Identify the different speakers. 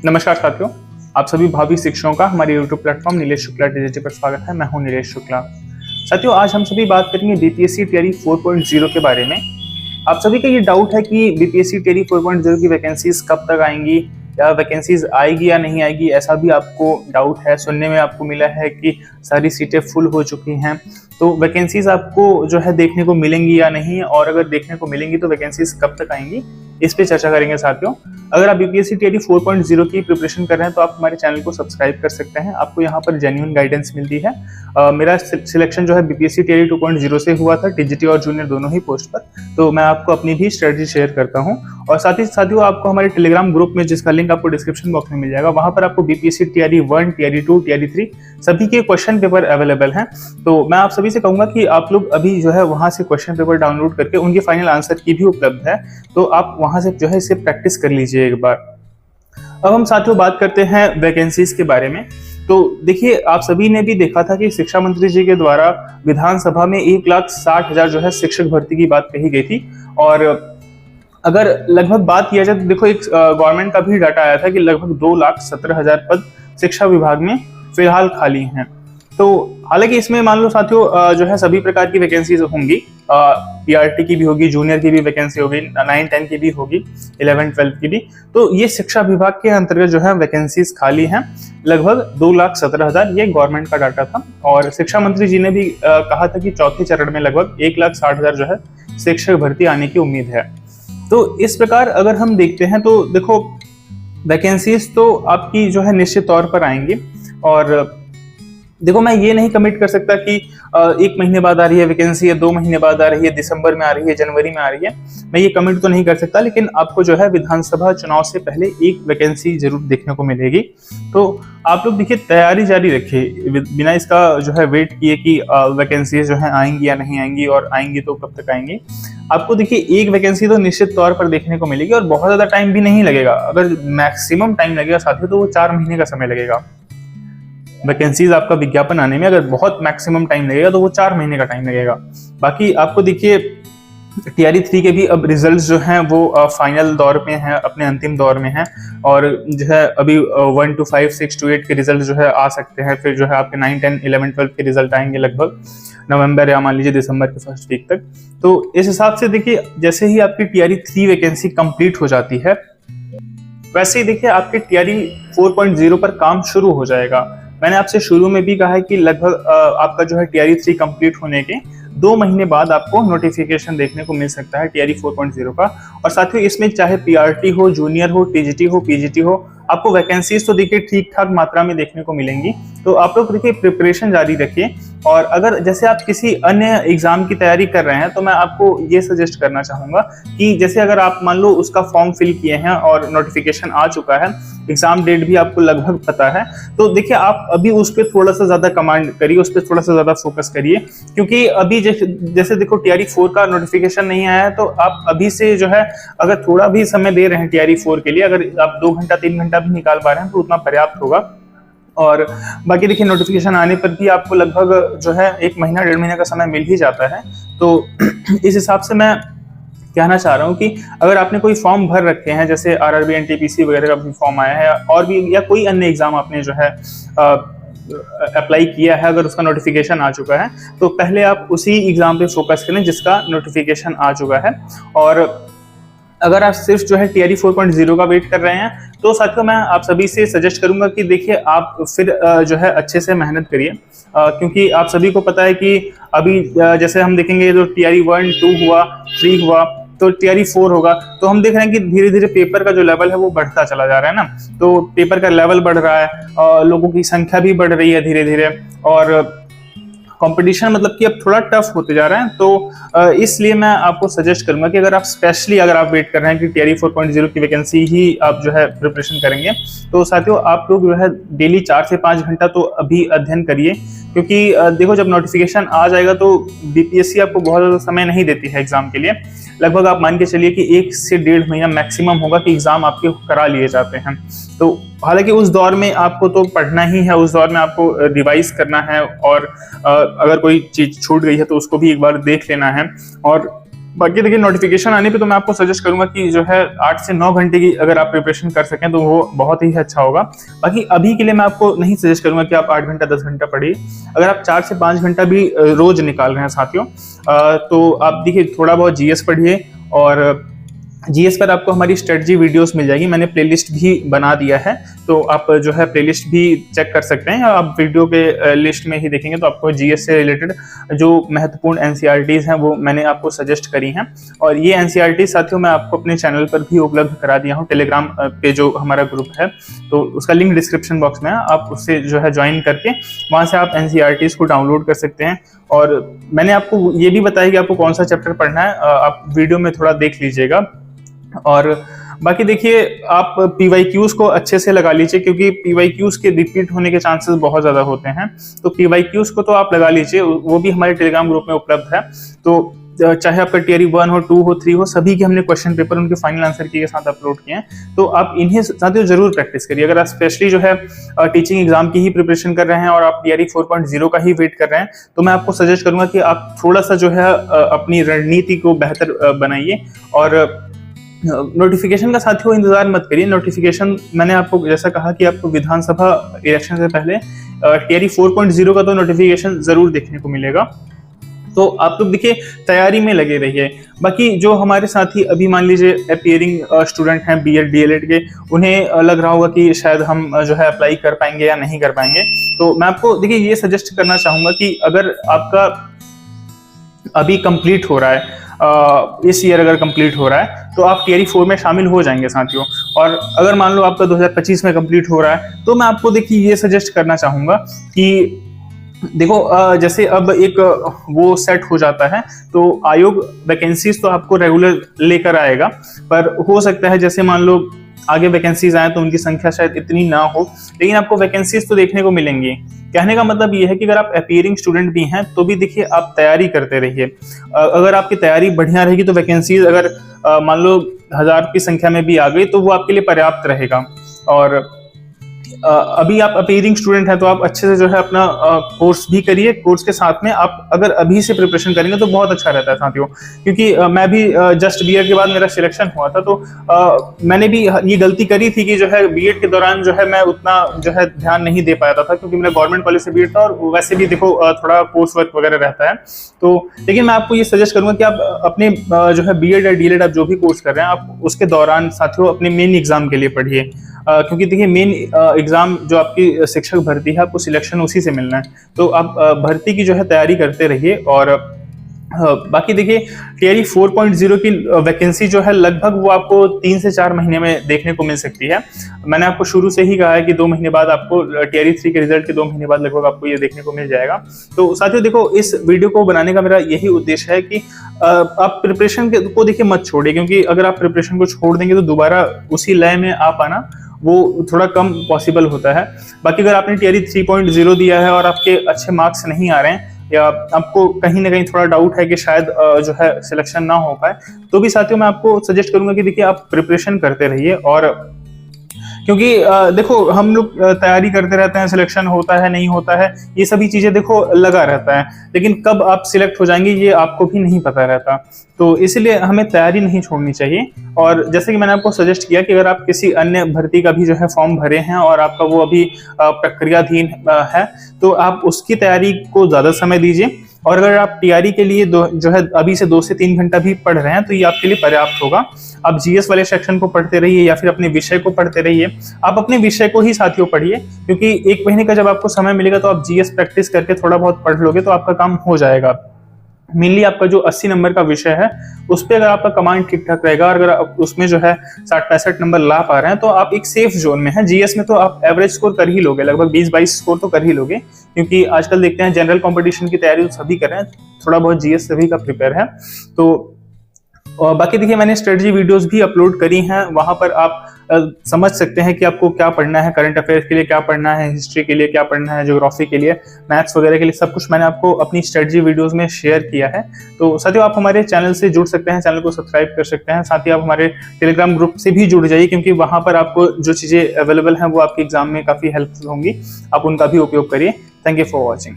Speaker 1: नमस्कार साथियों, आप सभी भावी शिक्षकों का हमारे YouTube platform Nilesh Shukla TGT पर स्वागत है। मैं हूं नीलेश शुक्ला। साथियों, आज हम सभी बात करेंगे बीपीएससी टियरी 4.0 के बारे में। आप सभी का ये डाउट है कि बीपीएससी टियरी 4.0 की वैकेंसीज कब तक आएंगी या वैकेंसीज आएगी या नहीं आएगी, ऐसा भी आपको डाउट है। सुनने में आपको मिला है कि सारी सीटें फुल हो चुकी हैं, तो वैकेंसीज आपको जो है देखने को मिलेंगी या नहीं, और अगर देखने को मिलेंगी तो वैकेंसीज कब तक आएंगी, इस पे चर्चा करेंगे साथियों। अगर आप बीपीएससी टीआरई 4.0 की प्रिपरेशन कर रहे हैं तो आप हमारे चैनल को सब्सक्राइब कर सकते हैं। आपको यहाँ पर जेन्युइन गाइडेंस मिलती है। मेरा सिलेक्शन जो है बीपीएससी टीआरई 2.0 से हुआ था, टीजीटी और जूनियर दोनों ही पोस्ट पर, तो मैं आपको अपनी भी स्ट्रेटजी शेयर करता हूँ। और साथ ही साथियों, आपको हमारे टेलीग्राम ग्रुप में, जिसका लिंक आपको डिस्क्रिप्शन बॉक्स में मिल जाएगा, वहां पर आपको बीपीएससी टीआरई 1, टीआरई 2, टीआरई 3 सभी के क्वेश्चन पेपर अवेलेबल हैं। तो मैं आप सभी से कहूंगा कि आप लोग अभी जो है वहां से क्वेश्चन पेपर डाउनलोड करके उनके फाइनल आंसर की भी उपलब्ध है, तो आप वहां से जो है इसे प्रैक्टिस कर लीजिए एक बार। अब हम साथियों बात करते हैं वैकेंसीज के बारे में। तो देखिए, आप सभी ने भी देखा था कि शिक्षा मंत्री जी के द्वारा विधानसभा में 1,60,000 जो है शिक्षक भर्ती की बात कही गई थी। और अगर लगभग बात किया जाए तो देखो, एक गवर्नमेंट का भी डाटा आया था कि लगभग 2,17,000 पद शिक्षा विभाग में फिलहाल खाली हैं। तो हालांकि इसमें मान लो साथियों जो है सभी प्रकार की वैकेंसीज होंगी, पीआरटी की भी होगी, जूनियर की भी वैकेंसी होगी, 9-10 की भी होगी, 11-12 की भी। तो ये शिक्षा विभाग के अंतर्गत जो है वैकेंसीज खाली हैं, लगभग 2,17,000, ये गवर्नमेंट का डाटा था। और शिक्षा मंत्री जी ने भी कहा था कि चौथे चरण में लगभग 1,60,000 जो है शिक्षक भर्ती आने की उम्मीद है। तो इस प्रकार अगर हम देखते हैं तो देखो, वैकेंसीज तो आपकी जो है निश्चित तौर पर आएंगी। और देखो, मैं ये नहीं कमिट कर सकता कि 1 महीने बाद आ रही है वैकेंसी या 2 महीने बाद आ रही है, दिसंबर में आ रही है, जनवरी में आ रही है, मैं ये कमिट तो नहीं कर सकता। लेकिन आपको जो है विधानसभा चुनाव से पहले एक वैकेंसी जरूर देखने को मिलेगी। तो आप लोग देखिए, तैयारी जारी रखिए, बिना इसका जो है वेट किए कि वैकेंसी जो है आएंगी या नहीं आएंगी, और आएंगी तो कब तक आएंगी। आपको देखिए, एक वैकेंसी तो निश्चित तौर पर देखने को मिलेगी, और बहुत ज्यादा टाइम भी नहीं लगेगा। अगर मैक्सिमम टाइम लगेगा साथियों तो वो 4 महीने का समय लगेगा। वैकेंसीज आपका विज्ञापन आने में अगर बहुत मैक्सिमम टाइम लगेगा तो वो 4 महीने का टाइम लगेगा। बाकी आपको देखिए, टीआरई 3 के भी अब रिजल्ट्स जो हैं वो फाइनल दौर में हैं, अपने अंतिम दौर में हैं। और जो है अभी 1 to 5, 6 to 8 के रिजल्ट जो है आ सकते हैं। फिर जो है आपके 9, 10, 11, 12 के रिजल्ट आएंगे लगभग नवंबर या मान लीजिए दिसंबर के फर्स्ट वीक तक। तो इस हिसाब से देखिए, जैसे ही आपकी टीआरई 3 वैकेंसी कंप्लीट हो जाती है, वैसे ही देखिए आपके टीआरई 4.0 पर काम शुरू हो जाएगा। मैंने आपसे शुरू में भी कहा है कि लगभग आपका जो है टीआरई 3 कंप्लीट होने के 2 महीने बाद आपको नोटिफिकेशन देखने को मिल सकता है टीआरई 4.0 का। और साथियों, इसमें चाहे पीआरटी हो, जूनियर हो, टीजीटी हो, पीजीटी हो, आपको वैकेंसीज तो देखिए ठीक ठाक मात्रा में देखने को मिलेंगी। तो आप लोग देखिए प्रिपरेशन जारी रखिए। और अगर जैसे आप किसी अन्य एग्जाम की तैयारी कर रहे हैं तो मैं आपको ये सजेस्ट करना चाहूंगा कि जैसे अगर आप मान लो उसका फॉर्म फिल किए हैं और नोटिफिकेशन आ चुका है, एग्जाम डेट भी आपको लगभग पता है, तो देखिए आप अभी उस पर थोड़ा सा ज्यादा कमांड करिए, उस पर थोड़ा सा ज्यादा फोकस करिए। क्योंकि अभी जैसे देखो, टीआरई 4 का नोटिफिकेशन नहीं आया है, तो आप अभी से जो है अगर थोड़ा भी समय दे रहे हैं टीआरई 4 के लिए, अगर आप 2 घंटा 3 घंटा भी निकाल पा रहे हैं तो उतना पर्याप्त होगा। और बाकी देखिए, नोटिफिकेशन आने पर भी आपको लगभग जो है 1 महीना 1.5 महीने का समय मिल ही जाता है। तो इस हिसाब से मैं कहना चाह रहा हूँ कि अगर आपने कोई फॉर्म भर रखे हैं, जैसे आरआरबी, एनटीपीसी वगैरह का भी फॉर्म आया है, और भी या कोई अन्य एग्जाम आपने जो है अप्लाई किया है, अगर उसका नोटिफिकेशन आ चुका है, तो पहले आप उसी एग्जाम पे फोकस करें जिसका नोटिफिकेशन आ चुका है। और अगर आप सिर्फ जो है टीआरई 4.0 का वेट कर रहे हैं तो साथियों, मैं आप सभी से सजेस्ट करूंगा कि देखिए आप फिर जो है अच्छे से मेहनत करिए। क्योंकि आप सभी को पता है कि अभी जैसे हम देखेंगे, जो टीआरई 1, 2 हुआ, 3 हुआ, तो टीआरई 4 होगा, तो हम देख रहे हैं कि धीरे धीरे पेपर का जो लेवल है वो बढ़ता चला जा रहा है ना। तो पेपर का लेवल बढ़ रहा है, लोगों की संख्या भी बढ़ रही है धीरे धीरे, और कंपटीशन मतलब कि अब थोड़ा टफ होते जा रहा है। तो इसलिए मैं आपको सजेस्ट करूंगा कि अगर आप वेट कर रहे हैं कि टीआरई 4.0 की वैकेंसी ही आप जो है प्रिपरेशन करेंगे, तो साथियों आप लोग जो है डेली 4 से 5 घंटा तो अभी अध्ययन करिए। क्योंकि देखो, जब नोटिफिकेशन आ जाएगा तो बीपीएससी आपको बहुत ज्यादा समय नहीं देती है एग्जाम के लिए। लगभग आप मान के चलिए कि 1 से 1.5 महीना मैक्सिमम होगा कि एग्जाम आपके करा लिए जाते हैं। तो हालांकि उस दौर में आपको तो पढ़ना ही है, उस दौर में आपको रिवाइज करना है, और अगर कोई चीज छूट गई है तो उसको भी एक बार देख लेना है। और बाकी देखिए नोटिफिकेशन आने पे तो मैं आपको सजेस्ट करूंगा कि जो है 8 से 9 घंटे की अगर आप प्रिपरेशन कर सकें तो वो बहुत ही अच्छा होगा। बाकी अभी के लिए मैं आपको नहीं सजेस्ट करूंगा कि आप 8 घंटा 10 घंटा पढ़िए। अगर आप 4 से 5 घंटा भी रोज निकाल रहे हैं साथियों, तो आप देखिए थोड़ा बहुत जीएस पढ़िए, और जीएस पर आपको हमारी स्ट्रेटजी वीडियोस मिल जाएगी। मैंने प्लेलिस्ट भी बना दिया है, तो आप जो है प्लेलिस्ट भी चेक कर सकते हैं। आप वीडियो के लिस्ट में ही देखेंगे तो आपको जीएस से रिलेटेड जो महत्वपूर्ण एनसीईआरटीज हैं वो मैंने आपको सजेस्ट करी हैं, और ये एनसीईआरटी साथियों मैं आपको अपने चैनल पर भी उपलब्ध करा दिया हूँ। टेलीग्राम पे जो हमारा ग्रुप है तो उसका लिंक डिस्क्रिप्शन बॉक्स में है, आप उससे जो है ज्वाइन करके वहाँ से आप एनसीईआरटीज को डाउनलोड कर सकते हैं। और मैंने आपको ये भी बताया कि आपको कौन सा चैप्टर पढ़ना है, आप वीडियो में थोड़ा देख लीजिएगा। और बाकी देखिए आप पीवाईक्यूज को अच्छे से लगा लीजिए, क्योंकि पीवाईक्यूज के रिपीट होने के चांसेस बहुत ज्यादा होते हैं। तो पीवाईक्यूज को तो आप लगा लीजिए, वो भी हमारे टेलीग्राम ग्रुप में उपलब्ध है। तो चाहे आपका टियर 1 हो, 2 हो, 3 हो, सभी के हमने क्वेश्चन पेपर उनके फाइनल आंसर की के साथ अपलोड किए हैं। तो आप इन्हें साथियों जरूर प्रैक्टिस करिए। अगर आप स्पेशली जो है टीचिंग एग्जाम की ही प्रिपरेशन कर रहे हैं और आप टीआरई 4.0 का ही वेट कर रहे हैं, तो मैं आपको सजेस्ट करूंगा कि आप थोड़ा सा जो है अपनी रणनीति को बेहतर बनाइए। और नोटिफिकेशन का साथियों इंतजार मत करिए। नोटिफिकेशन मैंने आपको जैसा कहा कि आपको विधानसभा इलेक्शन से पहले टीआरई 4.0 का तो नोटिफिकेशन जरूर देखने को मिलेगा। तो आप लोग देखिए तैयारी में लगे रहिए। बाकी जो हमारे साथी अभी मान लीजिए अपीयरिंग स्टूडेंट हैं बीएड डीएलएड के, उन्हें लग रहा होगा कि शायद हम जो है अप्लाई कर पाएंगे या नहीं कर पाएंगे, तो मैं आपको देखिए ये सजेस्ट करना चाहूंगा कि अगर आपका अभी कंप्लीट हो रहा है, इस ईयर अगर कंप्लीट हो रहा है, तो आप टीआरई 4 में शामिल हो जाएंगे साथियों। और अगर मान लो आपका 2025 में कंप्लीट हो रहा है, तो मैं आपको देखिए ये सजेस्ट करना चाहूंगा कि देखो जैसे अब एक वो सेट हो जाता है तो आयोग वैकेंसीज तो आपको रेगुलर लेकर आएगा, पर हो सकता है जैसे मान लो आगे वैकेंसीज आए तो उनकी संख्या शायद इतनी ना हो, लेकिन आपको वैकेंसीज तो देखने को मिलेंगी। कहने का मतलब ये है कि अगर आप अपीयरिंग स्टूडेंट भी हैं तो भी देखिए आप तैयारी करते रहिए। अगर आपकी तैयारी बढ़िया रहेगी तो वैकेंसीज अगर मान लो 1000 की संख्या में भी आ गई तो वो आपके लिए पर्याप्त रहेगा। और अभी आप अपीयरिंग स्टूडेंट हैं तो आप अच्छे से जो है अपना कोर्स भी करिए। कोर्स के साथ में आप अगर अभी से प्रिपरेशन करेंगे तो बहुत अच्छा रहता है साथियों, क्योंकि मैं भी जस्ट बीएड के बाद मेरा सिलेक्शन हुआ था, तो मैंने भी ये गलती करी थी कि जो है बीएड के दौरान जो है मैं उतना जो है ध्यान नहीं दे पाया था, क्योंकि मेरा गवर्नमेंट कॉलेज से बीएड था और वैसे भी देखो थोड़ा कोर्स वर्क वगैरह रहता है। तो लेकिन मैं आपको ये सजेस्ट करूंगा कि आप अपने जो है बीएड या डीएलएड आप जो भी कोर्स कर रहे हैं, आप उसके दौरान साथियों अपने मेन एग्जाम के लिए पढ़िए, क्योंकि देखिए मेन एग्जाम जो आपकी शिक्षक भर्ती है आपको सिलेक्शन उसी से मिलना है। तो आप भर्ती की जो है तैयारी करते रहिए। और बाकी देखिए टीआरई 4.0 की वैकेंसी जो है लगभग वो आपको 3 से 4 महीने में देखने को मिल सकती है। मैंने आपको शुरू से ही कहा है कि 2 महीने बाद आपको टीआरई 3 के रिजल्ट के 2 महीने बाद लगभग आपको ये देखने को मिल जाएगा। तो साथियों देखो इस वीडियो को बनाने का मेरा यही उद्देश्य है कि आप प्रिपरेशन को देखिए मत छोड़िए, क्योंकि अगर आप प्रिपरेशन को छोड़ देंगे तो दोबारा उसी लय में आ पाना वो थोड़ा कम पॉसिबल होता है। बाकी अगर आपने टीआरई 3.0 दिया है और आपके अच्छे मार्क्स नहीं आ रहे हैं, या आपको कहीं ना कहीं थोड़ा डाउट है कि शायद जो है सिलेक्शन ना हो पाए, तो भी साथियों मैं आपको सजेस्ट करूंगा कि देखिए आप प्रिपरेशन करते रहिए। और क्योंकि देखो हम लोग तैयारी करते रहते हैं, सिलेक्शन होता है नहीं होता है, ये सभी चीजें देखो लगा रहता है, लेकिन कब आप सिलेक्ट हो जाएंगे ये आपको भी नहीं पता रहता। तो इसलिए हमें तैयारी नहीं छोड़नी चाहिए। और जैसे कि मैंने आपको सजेस्ट किया कि अगर आप किसी अन्य भर्ती का भी जो है फॉर्म भरे हैं और आपका वो अभी प्रक्रियाधीन है, तो आप उसकी तैयारी को ज्यादा समय दीजिए। और अगर आप टीआरई के लिए जो है अभी से 2 से 3 घंटा भी पढ़ रहे हैं तो ये आपके लिए पर्याप्त होगा। आप जीएस वाले सेक्शन को पढ़ते रहिए या फिर अपने विषय को पढ़ते रहिए। आप अपने विषय को ही साथियों पढ़िए, क्योंकि 1 महीने का जब आपको समय मिलेगा तो आप जीएस प्रैक्टिस करके थोड़ा बहुत पढ़ लोगे तो आपका काम हो जाएगा। मेनली आपका जो 80 नंबर का विषय है उस पर अगर आपका कमांड ठीक ठाक रहेगा और अगर आप उसमें जो है 60-65 नंबर ला पा रहे हैं तो आप एक सेफ जोन में हैं। जीएस में तो आप एवरेज स्कोर कर ही लोगे, लगभग 20-22 स्कोर तो कर ही लोगे, क्योंकि आजकल देखते हैं जनरल कंपटीशन की तैयारी तो सभी कर रहे हैं, थोड़ा बहुत जीएस सभी का प्रिपेयर है। तो और बाकी देखिए मैंने स्ट्रेटजी वीडियोस भी अपलोड करी हैं, वहां पर आप समझ सकते हैं कि आपको क्या पढ़ना है, करंट अफेयर्स के लिए क्या पढ़ना है, हिस्ट्री के लिए क्या पढ़ना है, ज्योग्राफी के लिए, मैथ्स वगैरह के लिए, सब कुछ मैंने आपको अपनी स्ट्रेटजी वीडियोस में शेयर किया है। तो साथियों आप हमारे चैनल से जुड़ सकते हैं, चैनल को सब्सक्राइब कर सकते हैं, साथ ही आप हमारे टेलीग्राम ग्रुप से भी जुड़ जाइए, क्योंकि वहां पर आपको जो चीजें अवेलेबल हैं वो आपके एग्जाम में काफी हेल्पफुल होंगी, आप उनका भी उपयोग करिए। Thank you for watching.